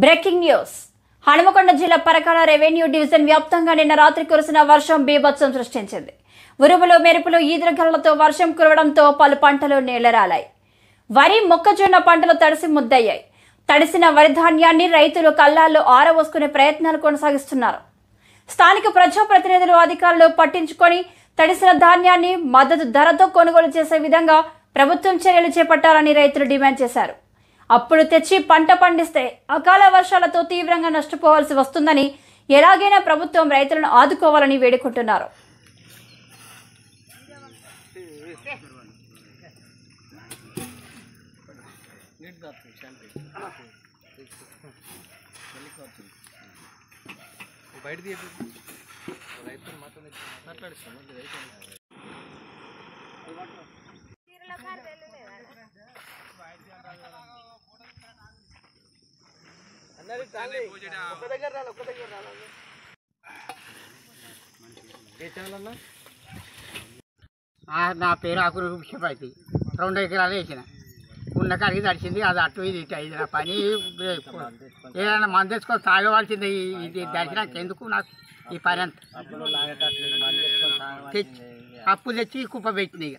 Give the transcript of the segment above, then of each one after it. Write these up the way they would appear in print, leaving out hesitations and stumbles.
Breaking news. Hanumakonda జిల్లా Parakala revenue division వ్యాప్తంగా నిన్న రాత్రి కురిసిన వర్షం బీభత్సం సృష్టించింది. ఉరుములు మెరుపులు ఈదురుగాలులతో వర్షం కురవడంతో పలు పంటలు నీళ్లరాలాయి. వరి మొక్కజొన్న పంటలు తడిసి ముద్దయ్యాయి. తడిసిన వరి ధాన్యాన్ని రైతులు కళ్ళాల్లో ఆరబోసుకునే ప్రయత్నాలు కొనసాగిస్తున్నారు. స్థానిక ప్రజాప్రతినిధులు అధికారులు పట్టించుకొని తడిసిన ధాన్యాన్ని మద్దతు ధరతో కొనుగోలు చేసే విధంగా ప్రభుత్వం చర్యలు చేపట్టాలని రైతులు డిమాండ్ చేశారు. అప్పుడు తెచ్చి పంట పండిస్తే అకాల వర్షాలతో తీవ్రంగా నష్టపోవాల్సి వస్తుందని, ఎలాగైనా ప్రభుత్వం రైతులను ఆదుకోవాలని వేడుకుంటున్నారు. నా పేరు ఆకురు షపాయి 2 ఎకరాలు వేసిన ఉన్న కాడికి తడిచింది. అది అటు ఇది ఇటు అయింది. నా పని ఏదైనా మంది తెచ్చుకొని తాగవలసింది. ఇది దర్శనానికి ఎందుకు నాకు ఈ పని అంతా అప్పు తెచ్చి కుప్ప పెట్టింది.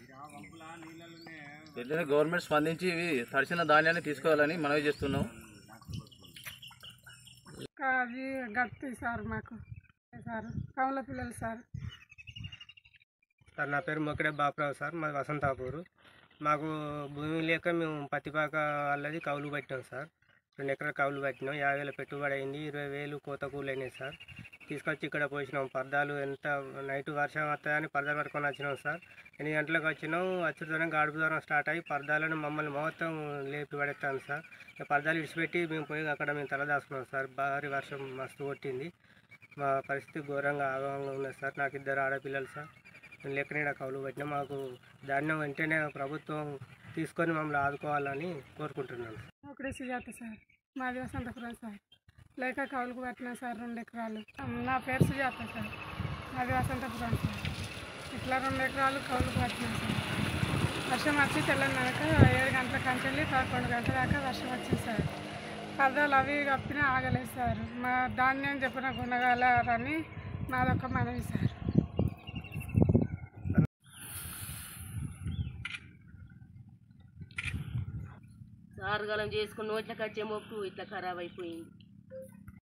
ఇక గవర్నమెంట్ స్పందించి ఇవి తడిసిన ధాన్యాన్ని తీసుకోవాలని మనవి చేస్తున్నాం. అది గట్టి సార్, మాకు సార్ కమల పిల్లలు సార్. నా పేరు మొక్కడే బాపురావు సార్, మాది వసంతాపూరు. మాకు భూమి లేక మేము పత్తిపాక వాళ్ళది కౌలు పట్టినాం సార్. 2 ఎకరాల కౌలు పట్టినాం. 50,000 పెట్టుబడి అయింది. 20,000 కోత కూలు అయినాయి సార్. తీసుకొచ్చి ఇక్కడ పోసినాం. పర్దాలు ఎంత నైట్ వర్షం వస్తాయని పర్దాలు పట్టుకొని వచ్చినాం సార్. 8 గంటలకు వచ్చినాం. వచ్చేదూరం గాడుపు దూరం స్టార్ట్ అయ్యి పర్దాలను మమ్మల్ని మొత్తం లేపి పడేస్తాను సార్. పర్దాలు విడిచిపెట్టి మేము పోయి అక్కడ మేము తలదాసుకున్నాం సార్. భారీ వర్షం మస్తు కొట్టింది. మా పరిస్థితి ఘోరంగా ఆగంగా ఉన్నది సార్. నాకు 2 ఆడపిల్లలు సార్. లెక్కనే కౌలు పట్టినా. మాకు ధాన్యం వెంటనే ప్రభుత్వం తీసుకొని మమ్మల్ని ఆదుకోవాలని కోరుకుంటున్నాను. ఒకటే సుజాత సార్, మాది వసంతపురం సార్. లేక కౌలుకు పట్టినా సార్ 2 ఎకరాలు. నా పేరు సుజాత సార్, మాది వసంతపురం సార్. ఇట్లా 2 ఎకరాలు కౌలుకు పట్టినా సార్. వర్షం వచ్చి తెల్లన్నాక 7 గంటల కంచెల్లి 11 గంటల దాకా వర్షం వచ్చింది సార్. పర్దాలు అవి కప్పినా ఆగలేదు సార్. మా ధాన్యం చెప్పిన కొనగలరని మాదొక మనవి సార్. సారుగాలం చేసుకుని నోట్లకి వచ్చే మొక్కు ఇట్లా ఖరాబ్ అయిపోయింది.